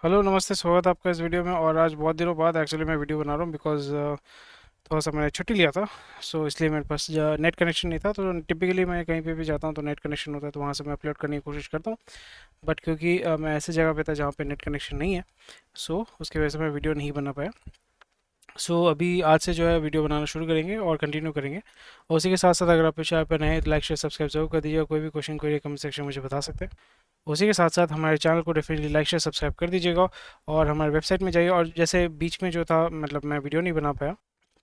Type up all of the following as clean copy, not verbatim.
Hello नमस्ते, स्वागत है आपका इस वीडियो में। और आज बहुत दिनों बाद एक्चुअली मैं वीडियो बना रहा हूँ बिकॉज थोड़ा सा मैंने छुट्टी लिया था। सो इसलिए मेरे पास नेट कनेक्शन नहीं था। तो टिपिकली मैं कहीं पे भी जाता हूँ तो नेट कनेक्शन होता है, तो वहाँ से मैं अपलोड करने की कोशिश करता हूँ। बट क्योंकि मैं ऐसी जगह पे था जहाँ पे नेट कनेक्शन नहीं है, सो उसकी वजह से मैं वीडियो नहीं बना पाया। सो अभी आज से जो है वीडियो बनाना शुरू करेंगे और कंटिन्यू करेंगे। और उसी के साथ साथ अगर आप चैनल पर नए हैं तो लाइक शेयर सब्सक्राइब जरूर कर दीजिएगा। कोई भी क्वेश्चन कोई कमेंट सेक्शन में मुझे बता सकते हैं। उसी के साथ साथ हमारे चैनल को डेफिनेटली लाइक शेयर सब्सक्राइब कर दीजिएगा। और हमारे वेबसाइट में जाइए। और जैसे बीच में जो था, मतलब मैं वीडियो नहीं बना पाया,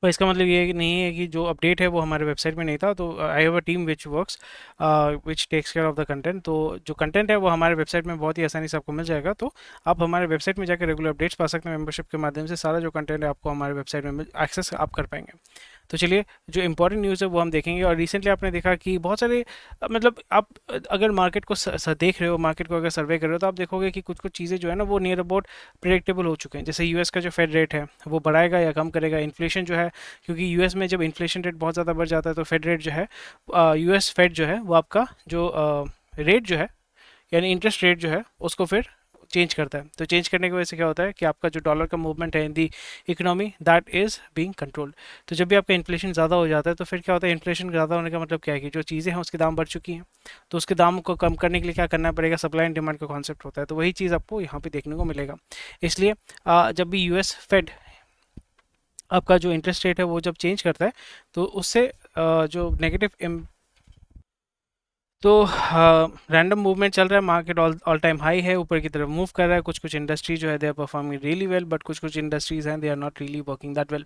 पर इसका मतलब ये नहीं है कि जो अपडेट है वो हमारे वेबसाइट में नहीं था। तो I have a team which works which takes care of the content. तो जो कंटेंट है वो हमारे वेबसाइट में बहुत ही आसानी से आपको मिल जाएगा। तो आप हमारे वेबसाइट में जाकर रेगुलर अपडेट्स पा सकते हैं। मेंबरशिप के माध्यम से सारा जो कंटेंट है आपको हमारे वेबसाइट में एक्सेस आप कर पाएंगे। तो चलिए, जो इंपॉर्टेंट न्यूज़ है वो हम देखेंगे। और रिसेंटली आपने देखा कि बहुत सारे मतलब आप अगर मार्केट को देख रहे हो, मार्केट को अगर सर्वे कर रहे हो, तो आप देखोगे कि कुछ कुछ चीज़ें जो है ना वो नियर अबाउट प्रिडिक्टेबल हो चुके हैं। जैसे यूएस का जो फेड रेट है वो बढ़ाएगा या कम करेगा, इन्फ्लेशन जो है, क्योंकि यूएस में जब इन्फ्लेशन रेट बहुत ज़्यादा बढ़ जाता है तो फेड रेट जो है, यूएस फेड जो है वो आपका जो रेट जो है, यानी इंटरेस्ट रेट जो है उसको फिर चेंज करता है। तो चेंज करने की वजह से क्या होता है कि आपका जो डॉलर का मूवमेंट है in the economy, that is being controlled. तो जब भी आपका इन्फ्लेशन ज़्यादा हो जाता है तो फिर क्या होता है, इन्फ्लेशन ज़्यादा होने का मतलब क्या है कि जो चीज़ें हैं उसके दाम बढ़ चुकी हैं। तो उसके दाम को कम करने के लिए क्या करना पड़ेगा, सप्लाई एंड डिमांड का कॉन्सेप्ट होता है। तो वही चीज़ आपको यहाँ पे देखने को मिलेगा। इसलिए जब भी यूएस फेड आपका जो इंटरेस्ट रेट है वो जब चेंज करता है, तो उससे जो नेगेटिव, तो रैंडम मूवमेंट चल रहा है। Market all all time high है, ऊपर की तरफ मूव कर रहा है। कुछ कुछ इंडस्ट्री जो है they are performing really well, but कुछ कुछ इंडस्ट्रीज हैं they are not really working that well.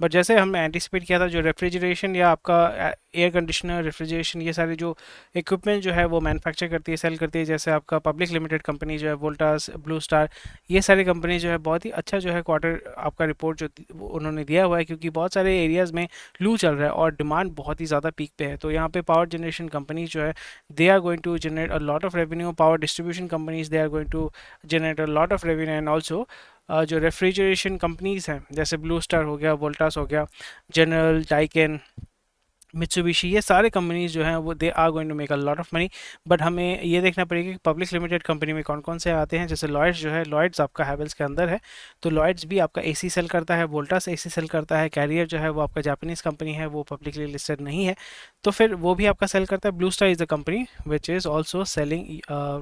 But जैसे हमने एंटिसिपेट किया था, जो रेफ्रिजरेशन या आपका एयर कंडीशनर, रेफ्रिजरेशन, ये सारे जो इक्विपमेंट जो है वो मैन्युफैक्चर करती है, सेल करती है, जैसे आपका पब्लिक लिमिटेड कंपनी जो है, वोल्टास, ब्लू स्टार, ये सारी कंपनी जो है बहुत ही अच्छा जो है क्वार्टर आपका रिपोर्ट जो उन्होंने दिया हुआ है। क्योंकि बहुत सारे एरियाज़ में लू चल रहा है और डिमांड बहुत ही ज़्यादा पीक पे है। तो यहाँ पे पावर जनरेशन कंपनी जो है, they are going to generate a lot of revenue. Power distribution companies, they are going to generate a lot of revenue. And also जो रेफ्रिजरेशन कंपनीज हैं जैसे ब्लू स्टार हो गया, वोल्टास हो गया, जनरल टाइकेन, मित्सुबिशी, ये सारे कंपनीज जो हैं वो they are going to make a lot of money. But हमें ये देखना पड़ेगा कि पब्लिक लिमिटेड कंपनी में कौन कौन से आते हैं। जैसे लॉयड्स जो है, लॉयड्स आपका हैवेल्स के अंदर है, तो लॉयड्स भी आपका एसी सेल करता है, वोल्टास एसी सेल करता है, कैरियर जो है वो आपका जापानीज कंपनी है, वो पब्लिकली लिस्टेड नहीं है, तो फिर वो भी आपका सेल करता है। Blue star is the company which is also selling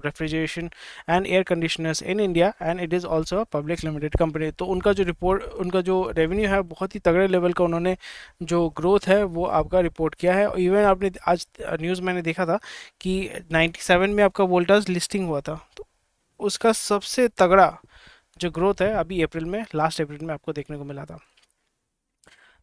refrigeration and air conditioners in India, and it is also public limited company. तो उनका जो रिपोर्ट, उनका जो रेवेन्यू है बहुत ही तगड़े लेवल का उन्होंने जो ग्रोथ है वो आपका रिपोर्ट किया है। इवन आपने आज न्यूज़ मैंने देखा था कि 97 में आपका वोल्टास लिस्टिंग हुआ था, तो उसका सबसे तगड़ा जो ग्रोथ है अभी अप्रैल में, लास्ट अप्रैल में आपको देखने को मिला था।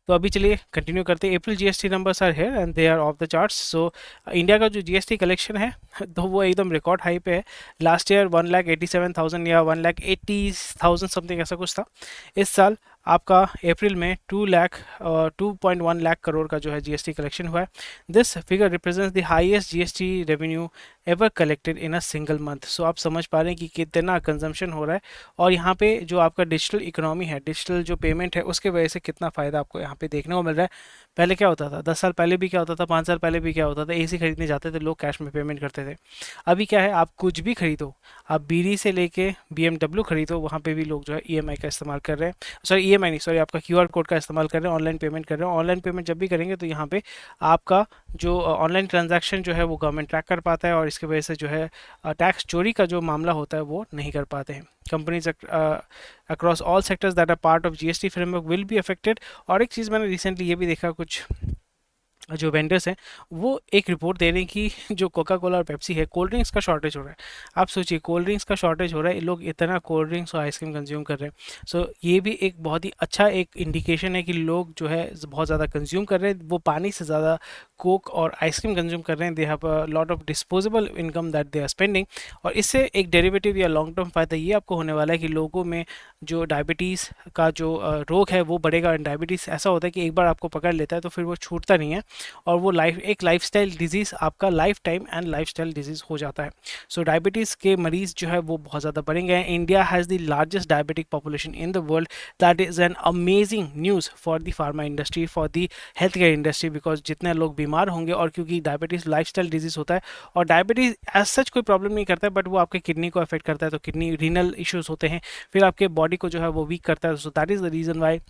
तो अभी चलिए कंटिन्यू करते हैं। April GST numbers are here and they are off the charts. So India का जो जीएसटी कलेक्शन है तो वो एकदम रिकॉर्ड हाई पे है। लास्ट ईयर 1,87,000 या 1,80,000 समथिंग ऐसा कुछ था। इस साल आपका अप्रैल में 2.1 लाख करोड़ का जो है जीएसटी कलेक्शन हुआ है। This figure represents the highest GST revenue ever collected in a single month. So आप समझ पा रहे हैं कि कितना कंजम्पशन हो रहा है। और यहाँ पे जो आपका डिजिटल इकोनॉमी है, डिजिटल जो पेमेंट है, उसके वजह से कितना फ़ायदा आपको यहाँ पे देखने को मिल रहा है। पहले क्या होता था, 10 साल पहले भी क्या होता था, 5 साल पहले भी क्या होता था, एसी खरीदने जाते थे लोग, कैश में पेमेंट करते थे। अभी क्या है, आप कुछ भी खरीदो, आप बीडी से लेके बीएमडब्ल्यू खरीदो, वहाँ पे भी लोग जो है ईएमआई का इस्तेमाल कर रहे हैं। सॉरी, ईएमआई नहीं, सॉरी, आपका क्यूआर कोड का इस्तेमाल कर रहे हैं, ऑनलाइन पेमेंट कर रहे हैं। ऑनलाइन पेमेंट जब भी करेंगे तो यहाँ पे आपका जो ऑनलाइन ट्रांजैक्शन जो है वो गवर्नमेंट ट्रैक कर पाता है, और इसकी वजह से जो है टैक्स चोरी का जो मामला होता है वो नहीं कर पाते हैं। Companies across all sectors that are part of GST framework will be affected. और एक चीज़ मैंने रिसेंटली ये भी देखा, कुछ जो वेंडर्स हैं वो एक रिपोर्ट दे रहे हैं कि जो कोका कोला और पेप्सी है, कोल्ड ड्रिंक्स का शॉर्टेज हो रहा है। आप सोचिए, कोल्ड ड्रिंक्स का शॉर्टेज हो रहा है, लोग इतना कोल्ड ड्रिंक्स और आइसक्रीम कंज्यूम कर रहे हैं। सो ये भी एक बहुत ही अच्छा एक इंडिकेशन है कि लोग जो है बहुत ज़्यादा कंज्यूम कर रहे हैं, वो पानी से ज़्यादा कोक और आइसक्रीम कंज्यूम कर रहे हैं। They have a lot of disposable income that they are spending. और इससे एक डेरिवेटिव या लॉन्ग टर्म फ़ायदा ये आपको होने वाला है कि लोगों में जो डायबिटीज़ का जो रोग है वो बढ़ेगा। और डायबिटीज़ ऐसा होता है कि एक बार आपको पकड़ लेता है तो फिर वो छूटता नहीं है, और वो एक लाइफस्टाइल डिजीज़ आपका life time and lifestyle disease हो जाता है। सो डायबिटीज़ के मरीज़ जो है वो बहुत ज़्यादा बढ़ेंगे हैं। India has the largest diabetic population in the world. That is an amazing news for the pharma industry, for the health care industry, because जितने लोग बीमार होंगे, और क्योंकि डायबिटीज़ लाइफस्टाइल डिजीज़ होता है और डायबिटीज़ एज सच कोई प्रॉब्लम नहीं करता है, बट वो आपके किडनी को अफेक्ट करता है, तो किडनी रीनल इश्यूज होते हैं, फिर आपके बॉडी को जो है वो वीक करता है। So that is the reason why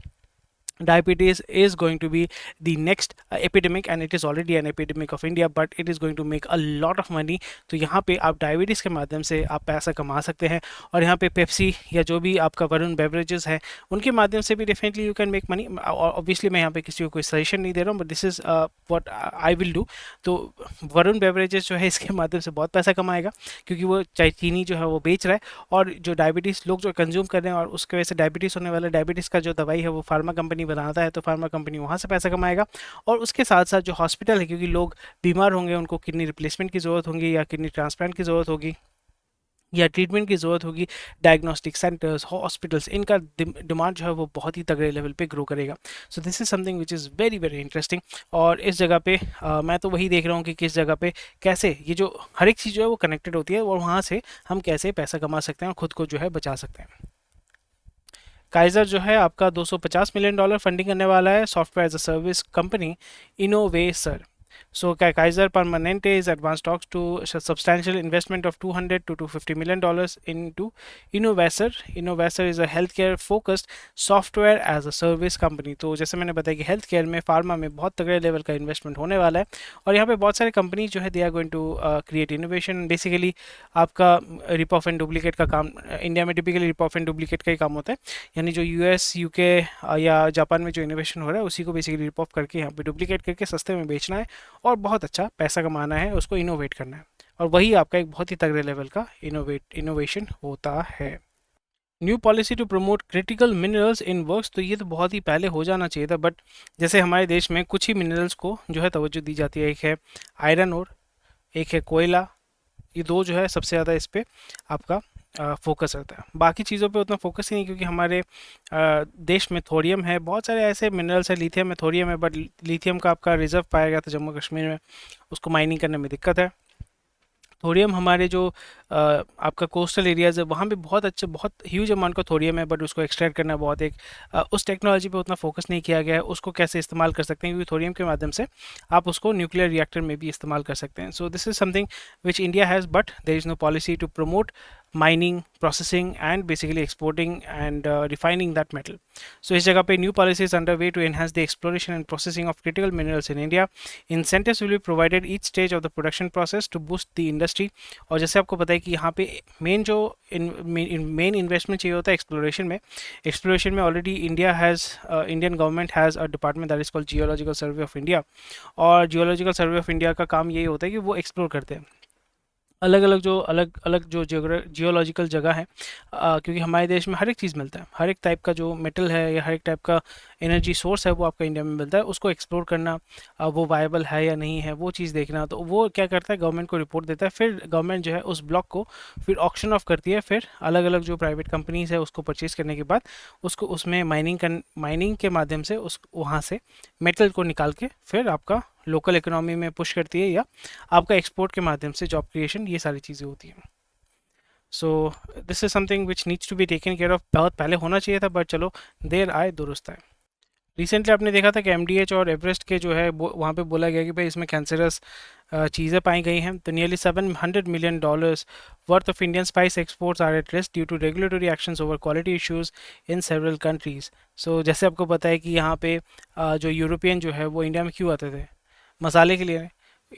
diabetes is going to be the next epidemic, and it is already an epidemic of India, but it is going to make a lot of money। तो यहाँ पे आप diabetes के माध्यम से आप पैसा कमा सकते हैं, और यहाँ पे पेप्सी या जो भी आपका वरुण बेवरेजेस है उनके माध्यम से भी definitely you can make money. Obviously मैं यहाँ पे किसी को कोई सजेशन नहीं दे रहा हूँ, but this is what I will do. तो वरुण बेवरेजेस जो है इसके माध्यम से बहुत पैसा कमाएगा, क्योंकि वो चाहे चीनी जो है वो बेच रहा है, और जो डायबिटीज़ लोग जो कंज्यूम कर रहे हैं और उसकी वजह से डायबिटीज़ होने वाला, डायबिटीज़ का जो दवाई है वो फार्मा कंपनी बनाता है, तो फार्मा कंपनी वहाँ से पैसा कमाएगा। और उसके साथ साथ जो हॉस्पिटल है, क्योंकि लोग बीमार होंगे, उनको किडनी रिप्लेसमेंट की ज़रूरत होगी या किडनी ट्रांसप्लांट की ज़रूरत होगी या ट्रीटमेंट की ज़रूरत होगी, डायग्नोस्टिक सेंटर्स, हॉस्पिटल्स, इनका डिमांड जो है वो बहुत ही तगड़े लेवल पे ग्रो करेगा। So this is something which is very very interesting. और इस जगह पे मैं तो वही देख रहा हूँ कि किस जगह पे कैसे ये जो हर एक चीज़ जो है वो कनेक्टेड होती है, और वहाँ से हम कैसे पैसा कमा सकते हैं और ख़ुद को जो है बचा सकते हैं। काइजर जो है आपका $250 मिलियन फंडिंग करने वाला है software as a service company Innovaccer. So Kaiser Permanente is advanced talks to substantial investment of 200 to 250 million dollars into Innovasor. Innovasor is a healthcare focused software as a service company। तो जैसे मैंने बताया कि health care में, pharma में बहुत तगड़े level का इन्वेस्टमेंट होने वाला है, और यहाँ पे बहुत सारे कंपनी जो है they are going to create innovation. Basically आपका रिप ऑफ एंड डुप्लीकेट का काम इंडिया में typically rip off and duplicate का ही काम होता है, यानी जो यूएस यूके या जापान में जो इनोवेशन हो रहा है उसी को बेसिकली रिप ऑफ करके यहाँ पे डुप्लीकेट करके सस्ते में बेचना है और बहुत अच्छा पैसा कमाना है, उसको इनोवेट करना है, और वही आपका एक बहुत ही तगड़े लेवल का इनोवेशन होता है। New policy to promote critical minerals in works. तो ये तो बहुत ही पहले हो जाना चाहिए था, बट जैसे हमारे देश में कुछ ही मिनरल्स को जो है तवज्जो दी जाती है। एक है आयरन और एक है कोयला, ये दो जो है सबसे ज़्यादा इस पर आपका फोकस रहता है। बाकी चीज़ों पे उतना फोकस ही नहीं, क्योंकि हमारे देश में थोरियम है, बहुत सारे ऐसे मिनरल्स है, लिथियम है, थोरियम है, बट लिथियम का आपका रिजर्व पाया गया था जम्मू कश्मीर में, उसको माइनिंग करने में दिक्कत है। थोरियम हमारे जो आपका कोस्टल एरियाज़ है वहाँ पे बहुत अच्छे, बहुत ह्यूज अमाउंट का थोरियम है, बट उसको एक्सट्रैक्ट करना बहुत एक उस टेक्नोलॉजी पे उतना फोकस नहीं किया गया है। उसको कैसे इस्तेमाल कर सकते हैं, क्योंकि थोरियम के माध्यम से आप उसको न्यूक्लियर रिएक्टर में भी इस्तेमाल कर सकते हैं। So this is something which India has, but there is no policy to promote mining, processing and basically exporting and refining that metal. So इस जगह पे new policy is underway to enhance the exploration and processing of critical minerals in India. Incentives will be provided each stage of the production process to boost the industry। और जैसे आपको पता है कि यहाँ पे मेन जो मेन इन्वेस्टमेंट चाहिए होता है एक्सप्लोरेशन में। एक्सप्लोरेशन में already Indian government has a department that is called geological survey of India, और जियोलॉजिकल सर्वे ऑफ इंडिया का काम यही होता है कि वो एक्सप्लोर करते हैं अलग अलग जो जियोलॉजिकल जगह है, क्योंकि हमारे देश में हर एक चीज़ मिलता है, हर एक टाइप का जो मेटल है या हर एक टाइप का एनर्जी सोर्स है वो आपका इंडिया में मिलता है। उसको एक्सप्लोर करना, वो वायबल है या नहीं है वो चीज़ देखना, तो वो क्या करता है गवर्नमेंट को रिपोर्ट देता है, फिर गवर्नमेंट जो है उस ब्लॉक को फिर ऑक्शन ऑफ करती है, फिर अलग अलग जो प्राइवेट कंपनीज है उसको परचेज करने के बाद उसको उसमें माइनिंग के माध्यम से उस वहाँ से मेटल को निकाल के फिर आपका लोकल इकोनॉमी में पुश करती है, या आपका एक्सपोर्ट के माध्यम से जॉब क्रिएशन, ये सारी चीज़ें होती हैं। So this is something which needs to be taken care of. बहुत पहले होना चाहिए था, बट चलो देर आए दुरुस्त आए। रिसेंटली आपने देखा था कि एमडीएच और एवरेस्ट के जो है वहाँ पे बोला गया कि भाई इसमें कैंसरस चीज़ें पाई गई हैं। तो nearly $700 million worth of Indian spice exports are at risk due to regulatory actions over quality issues in several countries. So जैसे आपको पता है कि यहाँ पे जो यूरोपियन जो है वो इंडिया में क्यों आते थे, मसाले के लिए।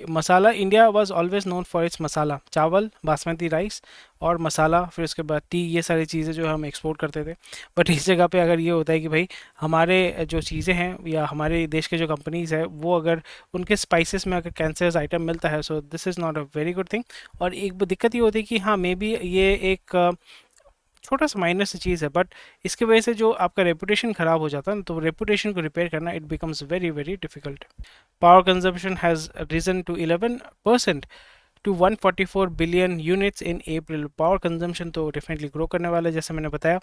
Masala, India was always known for its masala, चावल, बासमती राइस और मसाला, फिर उसके बाद टी, ये सारी चीज़ें जो हम एक्सपोर्ट करते थे। बट इस जगह पे अगर ये होता है कि भाई हमारे जो चीज़ें हैं या हमारे देश के जो कंपनीज़ है वो अगर उनके स्पाइसेस में अगर कैंसरस आइटम मिलता है, सो this is not a very good thing. और एक दिक्कत ये होती है कि हाँ मे बी ये एक छोटा सा माइनर सी चीज़ है, बट इसकी वजह से जो आपका रेपुटेशन ख़राब हो जाता है, तो रेपुटेशन को रिपेयर करना it becomes very very difficult. Power consumption has risen to 11% to 144 billion units in April. Power consumption तो डेफिनेटली ग्रो करने वाला है, जैसे मैंने बताया।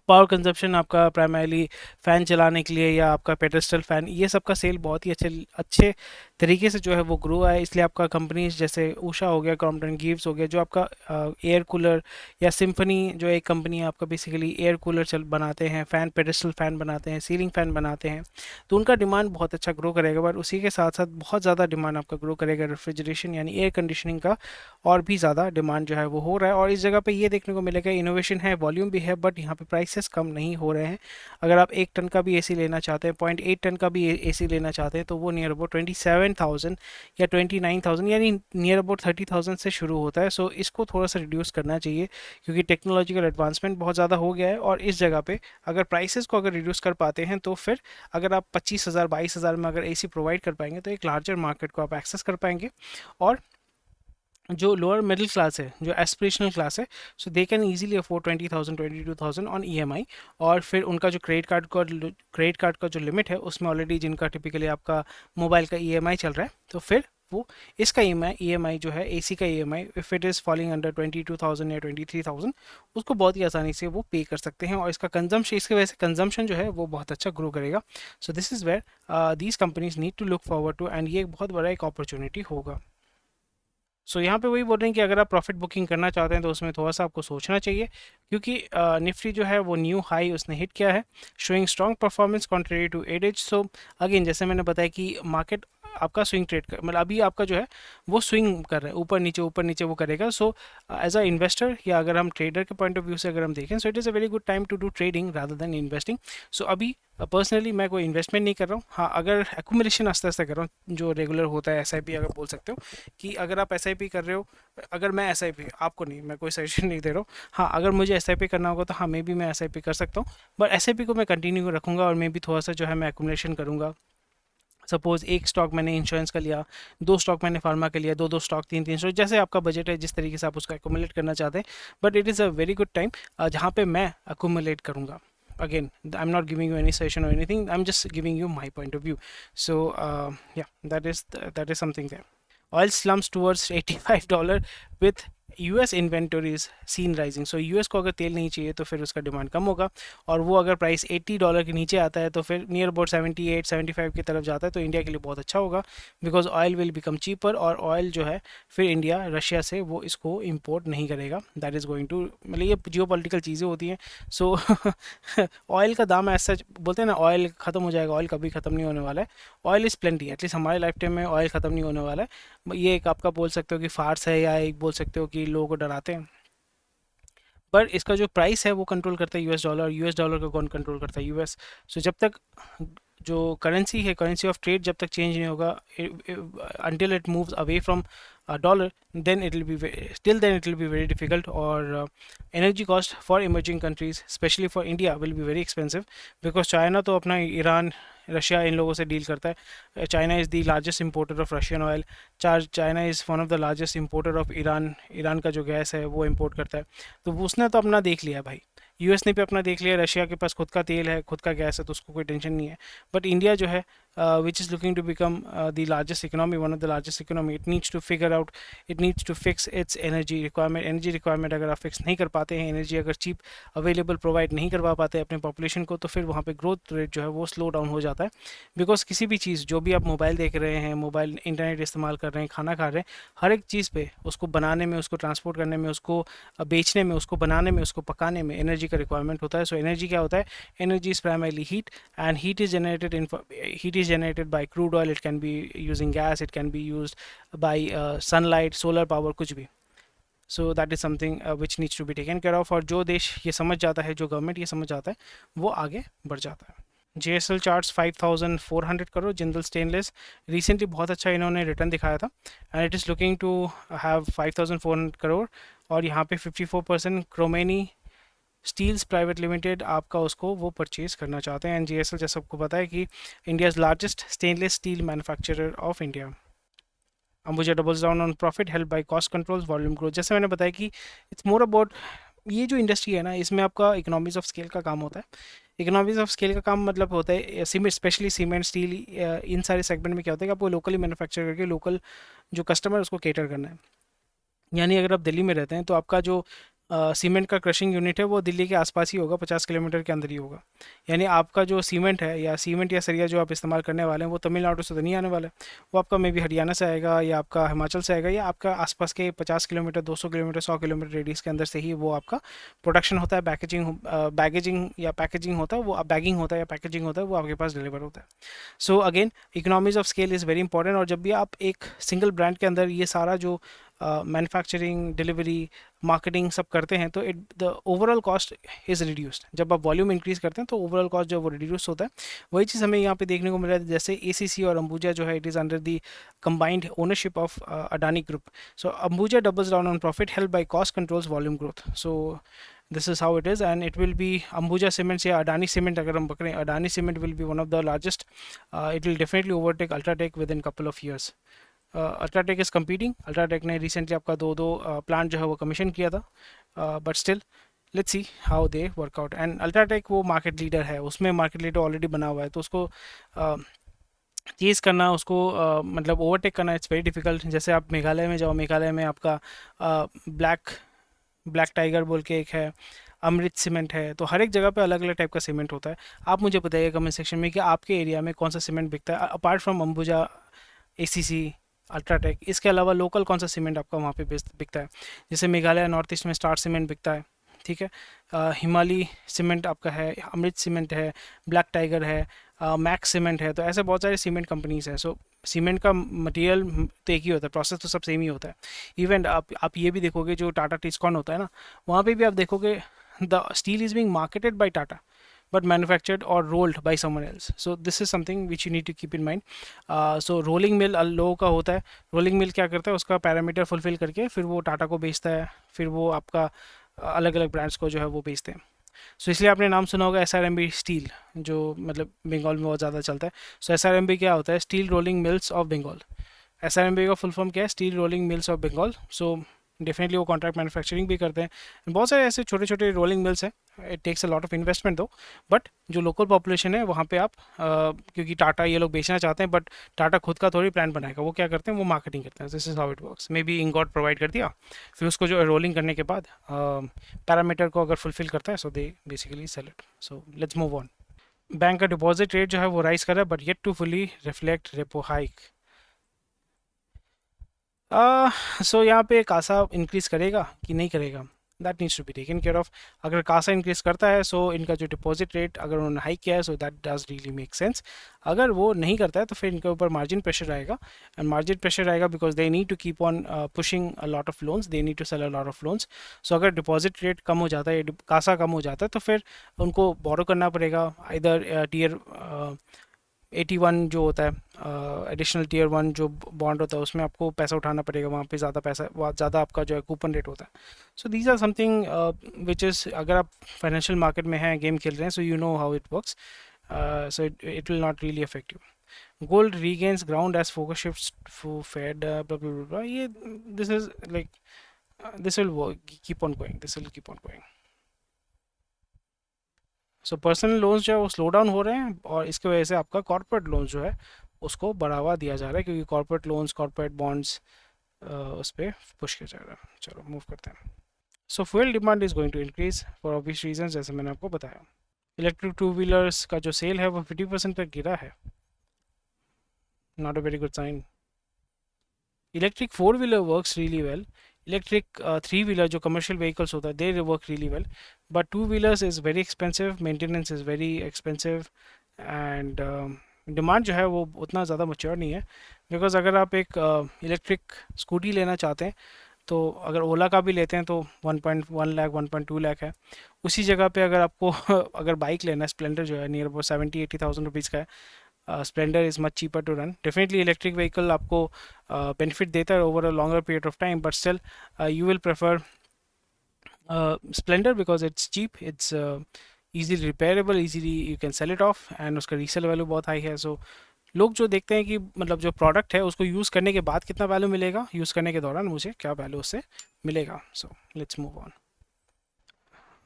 पावर कंजप्शन आपका प्राइमरीली फ़ैन चलाने के लिए या आपका पेडेस्टल फ़ैन, ये सब का सेल बहुत ही अच्छे तरीके से जो है वो ग्रो है, इसलिए आपका कंपनीज जैसे उषा हो गया, क्रॉम्पटन गिव्स हो गया, जो आपका एयर कूलर, या सिम्फनी जो एक कंपनी है आपका बेसिकली एयर कूलर चल बनाते हैं, फ़ैन पेडेस्टल फ़ैन बनाते हैं, सीलिंग फ़ैन बनाते हैं, तो उनका डिमांड बहुत अच्छा ग्रो करेगा। बट उसी के साथ साथ बहुत ज़्यादा डिमांड आपका ग्रो करेगा रेफ्रिजरेशन यानी एयर कंडीशनिंग का, और भी ज़्यादा डिमांड जो है वो हो रहा है। और इस जगह पे ये देखने को मिलेगा इनोवेशन है, वॉल्यूम भी है, बट यहाँ पे प्राइसेस कम नहीं हो रहे हैं। अगर आप 1 टन का भी एसी लेना चाहते हैं, 0.8 टन का भी एसी लेना चाहते हैं, तो वो नियर अबाउट 27,000 या 29,000 यानी नियर अबाउट 30,000 से शुरू होता है। सो इसको थोड़ा सा रिड्यूस करना चाहिए, क्योंकि टेक्नोलॉजिकल एडवांसमेंट बहुत ज़्यादा हो गया है। और इस जगह पे अगर प्राइसेस को अगर रिड्यूस कर पाते हैं, तो फिर अगर आप 25,000 22,000 में अगर एसी प्रोवाइड कर पाएंगे, तो एक लार्जर मार्केट को आप एक्सेस कर पाएंगे। और जो लोअर मिडिल क्लास है, जो एस्पिरेशनल क्लास है, so they can easily afford 20,000 22,000 on EMI. और फिर उनका जो क्रेडिट कार्ड का जो लिमिट है, उसमें ऑलरेडी जिनका टिपिकली आपका मोबाइल का ईएमआई चल रहा है, तो फिर वो इसका ईएमआई जो है एसी का EMI, if it is falling under 22,000 या 23,000, उसको बहुत ही आसानी से वो पे कर सकते हैं। और इसका कंजम्पशन, इसकी वजह से कंजम्पशन जो है वो बहुत अच्छा ग्रो करेगा। So this is where these companies need to look forward to, and ये एक बहुत बड़ा एक अपॉर्चुनिटी होगा। सो यहाँ पे वही बोल रहे हैं कि अगर आप प्रॉफिट बुकिंग करना चाहते हैं, तो उसमें थोड़ा सा आपको सोचना चाहिए, क्योंकि निफ्टी जो है वो न्यू हाई उसने हिट किया है, showing strong performance contrary to odds. So again जैसे मैंने बताया कि मार्केट आपका स्विंग ट्रेड कर, मतलब अभी आपका जो है वो स्विंग कर रहा है, ऊपर नीचे वो करेगा। सो एज अ इन्वेस्टर, या अगर हम ट्रेडर के पॉइंट ऑफ व्यू से अगर हम देखें, so it is a very good time to do trading rather than investing. So अभी पर्सनली मैं कोई इन्वेस्टमेंट नहीं कर रहा हूँ। हाँ, अगर एक्यूमुलेशन आस्ते आस्ते कर रहा हूँ, जो रेगुलर होता है एसआईपी अगर बोल सकते हो, कि अगर आप एसआईपी कर रहे हो, अगर मैं एसआईपी आपको नहीं, मैं कोई सजेशन नहीं दे रहा हूँ। हाँ, अगर मुझे एसआईपी करना होगा, तो हाँ मे बी मैं एसआईपी कर सकता हूँ, बट एसआईपी को मैं कंटिन्यू रखूँगा, और मे बी थोड़ा सा जो है मैं एक्यूमुलेशन करूँगा। सपोज एक स्टॉक मैंने इंश्योरेंस का लिया, 2 स्टॉक मैंने फार्मा का लिया, 2 2 स्टॉक, 3 3 स्टॉक, जैसे आपका बजट है, जिस तरीके से आप उसको एक्यूमुलेट करना चाहते हैं। But it is a very good time जहाँ पे मैं एक्यूमुलेट करूँगा। Again, I'm not giving you any suggestion or anything. I'm just giving you my point of view. So yeah, that is something there. Oil slumps towards $85 with US inventories seen rising. So US को अगर तेल नहीं चाहिए, तो फिर उसका demand कम होगा, और वो अगर प्राइस $80 के नीचे आता है, तो फिर नियर अबाउट 78 75 की तरफ जाता है, तो इंडिया के लिए बहुत अच्छा होगा, because oil will become cheaper. और ऑयल जो है फिर इंडिया रशिया से वो इसको इम्पोर्ट नहीं करेगा। दैट इज़ गोइंग टू, मतलब ये जियो पॉलिटिकल चीज़ें होती हैं। सो ऑयल का दाम ऐसा बोलते हैं ना, ऑयल ख़त्म हो जाएगा, ऑयल कभी ख़त्म नहीं होने वाला है। ऑयल इज़ प्लेंटी, एटलीस्ट हमारे लाइफ टाइम में ऑयल ख़त्म नहीं होने वाला है। ये एक आपका बोल सकते हो कि फार्स है, या एक बोल सकते हो कि लोगों को डराते हैं। पर इसका जो प्राइस है वो कंट्रोल करता है यूएस डॉलर, और यूएस डॉलर को कौन कंट्रोल करता है? यूएस। सो जब तक जो करेंसी है, करेंसी ऑफ ट्रेड जब तक चेंज नहीं होगा, until it moves away from dollar, then it will be till then it will be very difficult. और energy cost for emerging countries, especially for India, will be very expensive, because China तो अपना Iran, Russia, इन लोगों से deal करता है। China is the largest importer of Russian oil. China is one of the largest importer of Iran. Iran का जो gas है वो इंपोर्ट करता है। तो उसने तो अपना देख लिया भाई, यूएस ने भी अपना देख लिया, रशिया के पास खुद का तेल है, खुद का गैस है, तो उसको कोई टेंशन नहीं है। बट इंडिया जो है, which is looking to become the largest economy, one of the largest economy, it needs to figure out, it needs to fix its energy requirement. Energy requirement अगर आप फिक्स नहीं कर पाते हैं, एनर्जी अगर cheap available provide नहीं करवा पाते अपने पॉपुलेशन को, तो फिर वहाँ पे ग्रोथ रेट जो है वो स्लो डाउन हो जाता है। बिकॉज किसी भी चीज़, जो भी आप मोबाइल देख रहे हैं, मोबाइल इंटरनेट इस्तेमाल कर रहे हैं, खाना खा रहे हैं, हर एक चीज़ पे उसको बनाने में, उसको ट्रांसपोर्ट करने में, उसको बेचने में, उसको बनाने में, उसको पकाने में एनर्जी का रिक्वायरमेंट होता है। सो एनर्जी क्या होता है? Energy is primarily heat, and heat is generated by crude oil. It can be using gas, it can be used by sunlight, solar power, कुछ भी। So that is something which needs to be taken care of. और जो देश ये समझ जाता है, जो गवर्नमेंट ये समझ जाता है, वो आगे बढ़ जाता है। JSL charts 5,400 crore. Jindal stainless recently बहुत अच्छा इन्होंने रिटर्न दिखाया था, and it is looking to have 5,400 crore. और यहाँ पे 54% क्रोमेनी स्टील्स प्राइवेट लिमिटेड आपका उसको वो परचेज करना चाहते हैं। एंड JSL जैसे आपको पता है कि India's largest stainless steel manufacturer of India. Ambuja doubles down on profit help by cost controls, volume growth. जैसे मैंने बताया कि इट्स मोर अबाउट, ये जो इंडस्ट्री है ना, इसमें आपका इकोनॉमीज ऑफ स्केल का काम होता है। इकोनॉमीज ऑफ स्केल का काम मतलब होता है सीमेंट, स्पेशली सीमेंट, स्टील, इन सारे सेगमेंट में क्या होता है कि आपको लोकली मैन्युफैक्चर करके लोकल जो कस्टमर उसको केटर करना है। यानी अगर आप दिल्ली में रहते हैं, तो आपका जो सीमेंट का क्रशिंग यूनिट है वो दिल्ली के आसपास ही होगा, 50 किलोमीटर के अंदर ही होगा। यानी आपका जो सीमेंट है या सीमेंट या सरिया जो आप इस्तेमाल करने वाले हैं वो तमिलनाडु से तो नहीं आने वाला है, वो आपका मे बी हरियाणा से आएगा या आपका हिमाचल से आएगा या आपका आसपास के 50 किलोमीटर, 200 किलोमीटर, 100 किलोमीटर रेडियस के अंदर से ही वो आपका प्रोडक्शन होता है, बैगेजिंग या पैकेजिंग होता है, वो बैगिंग होता है या पैकेजिंग होता है, वो आपके पास डिलीवर होता है। So again economies of scale is very important. और जब भी आप एक सिंगल ब्रांड के अंदर ये सारा जो मैन्युफैक्चरिंग, डिलीवरी, मार्केटिंग सब करते हैं तो it the overall cost is reduced. जब आप वॉल्यूम इंक्रीज करते हैं तो ओवरऑल कॉस्ट जो वो रिड्यूस होता है। वही चीज़ हमें यहाँ पे देखने को मिल रहा है, जैसे एसीसी और अंबुजा जो है it is under the combined ownership of Adani Group. So Ambuja doubles down on profit helped by cost controls, volume growth. So this is how it is, and it will be Ambuja Cements या Adani Cement अगर हम पकड़ें, Adani Cement will be one of the largest. It will definitely overtake Ultratech within couple of years. UltraTech is competing. UltraTech ने recently आपका दो plant जो है वो कमीशन किया था, but still let's see how they workout. And UltraTech वो market leader है, उसमें मार्केट लीडर ऑलरेडी बना हुआ है, तो उसको चेज़ करना, उसको मतलब ओवरटेक करना इट्स वेरी डिफ़िकल्ट। जैसे आप मेघालय में जाओ, मेघालय में आपका ब्लैक टाइगर बोल के एक है, अमृत सीमेंट है, तो हर एक जगह पे अलग अलग टाइप का सीमेंट होता है। आप मुझे बताइए कमेंट सेक्शन में कि आपके एरिया में कौन सा सीमेंट बिकता है apart from Ambuja, ACC, UltraTech. इसके अलावा लोकल कौन सा सीमेंट आपका वहाँ पे बिकता है। जैसे मेघालय नॉर्थ ईस्ट में स्टार सीमेंट बिकता है, ठीक है। हिमालय सीमेंट आपका है, अमृत सीमेंट है, ब्लैक टाइगर है, मैक्स सीमेंट है, तो ऐसे बहुत सारे सीमेंट कंपनीज हैं। सो सीमेंट का मटेरियल तो एक ही होता है, प्रोसेस तो सब सेम ही होता है। इवन आप ये भी देखोगे जो टाटा टिस्कॉन होता है ना, वहाँ पे भी आप देखोगे the steel is being marketed bye Tata but manufactured or rolled by someone else. So this is something which you need to keep in mind. So rolling mill लोगों का होता है, rolling mill क्या करता है, उसका पैरामीटर फुलफिल करके फिर वो टाटा को बेचता है, फिर वो आपका अलग अलग ब्रांड्स को जो है वो बेचते हैं। सो इसलिए आपने नाम सुना होगा SRMB स्टील, जो मतलब बंगाल में बहुत ज़्यादा चलता है। सो SRMB क्या होता है, steel rolling mills of Bengal. SRMB का फुल फॉर्म क्या है, steel rolling mills of Bengal. So definitely वो कॉन्ट्रैक्ट मैन्युफैक्चरिंग भी करते हैं। बहुत सारे ऐसे छोटे छोटे रोलिंग मिल्स हैं, it takes a lot of investment though, but जो लोकल पॉपुलेशन है वहाँ पे आप क्योंकि टाटा ये लोग बेचना चाहते हैं, बट टाटा खुद का थोड़ी प्लान बनाएगा, वो क्या करते हैं, वो मार्केटिंग करते हैं। This is how it works. May be ingot provide कर दिया, फिर उसको जो रोलिंग करने के बाद पैरामीटर को अगर फुलफिल करता है, so they basically sell it. So let's move on. Bank का डिपॉजिट रेट जो है वो राइज कर रहा है, but yet to fully reflect repo hike. So यहाँ पे कासा इंक्रीज करेगा कि नहीं करेगा, that needs to be taken care of. अगर कासा इंक्रीज करता है सो इनका जो डिपॉजिट रेट अगर उन्होंने हाइक किया है, so that does really make sense. अगर वो नहीं करता है तो फिर इनके ऊपर मार्जिन प्रेशर आएगा, एंड मार्जिन प्रेशर आएगा because they need to keep on pushing a lot of loans, they need to sell a lot of loans. So अगर डिपॉजिट रेट कम हो जाता है, कासा कम हो जाता है, तो फिर उनको बोरो करना पड़ेगा। इधर टीयर 81 जो होता है एडिशनल टीयर 1 जो बॉन्ड होता है, उसमें आपको पैसा उठाना पड़ेगा, वहाँ पे ज़्यादा पैसा, ज़्यादा आपका जो है कूपन रेट होता है। So these are something which is, अगर आप फाइनेंशियल मार्केट में हैं, गेम खेल रहे हैं, so you know how it works. So it will not really affect you. Gold regains ground as focus shifts to Fed ये this is like this will keep on going, this will keep on going. So personal loans जो है वो slow down हो रहे हैं, और इसकी वजह से आपका कॉर्पोरेट लोन्स जो है उसको बढ़ावा दिया जा रहा है, क्योंकि कॉर्पोरेट लोन्स, कॉर्पोरेट बॉन्ड्स उस पर पुश किया जा रहा है। चलो मूव करते हैं। So fuel demand is going to increase for obvious reason, जैसे मैंने आपको बताया। इलेक्ट्रिक टू व्हीलर्स का जो सेल है वो 50% तक गिरा है, not a very good sign. Electric 4 wheeler works really well. Electric 3 wheeler जो कमर्शियल व्हीकल्स होता है, they work really well, but 2 wheelers is very expensive, maintenance is very expensive, and demand जो है वो उतना ज़्यादा मच्योर नहीं है। बिकॉज अगर आप एक इलेक्ट्रिक स्कूटी लेना चाहते हैं, तो अगर ओला का भी लेते हैं तो 1.1 लाख 1.2 लाख है। उसी जगह पे अगर आपको अगर बाइक लेना है, स्प्लेंडर जो है नियर अबाउट 70-80,000 रुपीज़ का है। Splendor is much cheaper to run. Definitely electric vehicle आपको बेनिफिट देता है over a longer period of time, but still you will prefer Splendor because it's cheap, it's easily repairable, easily you can sell it off, and उसका resale value बहुत high है। सो लोग जो देखते हैं कि मतलब जो प्रोडक्ट है उसको यूज़ करने के बाद कितना वैल्यू मिलेगा, यूज़ करने के दौरान मुझे क्या वैल्यू उससे मिलेगा। So let's move on.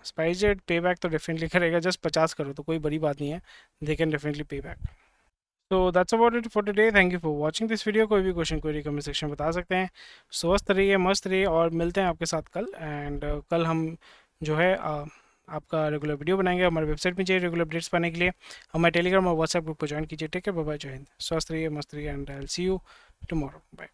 SpiceJet pay back तो डेफिनेटली करेगा, जस्ट 50 करो तो कोई बड़ी बात नहीं है, they can definitely pay back. तो that's about it for today. Thank you for watching this video. कोई भी क्वेश्चन क्वेरी कमेंट सेक्शन में बता सकते हैं। स्वस्थ रहिए, मस्त रहिए, और मिलते हैं आपके साथ कल। एंड कल हम जो है आपका रेगुलर वीडियो बनाएंगे। हमारे वेबसाइट में चाहिए रेगुलर अपडेट्स पाने के लिए, हमारे टेलीग्राम और व्हाट्सएप ग्रुप को ज्वाइन कीजिए। टेक केयर, बाय बाय, जय हिंद, स्वस्थ रहिए, मस्त रहिए, and I will see you tomorrow, bye.